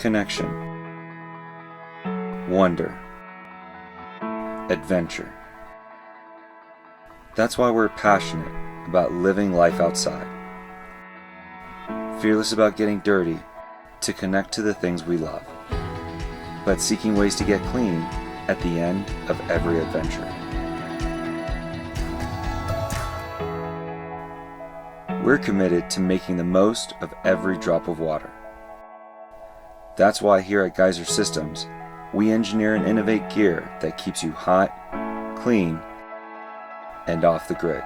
connection, wonder, adventure. That's why we're passionate about living life outside. Fearless about getting dirty to connect to the things we love, but seeking ways to get clean at the end of every adventure. We're committed to making the most of every drop of water. That's why here at Geyser Systems, we engineer and innovate gear that keeps you hot, clean, and off the grid.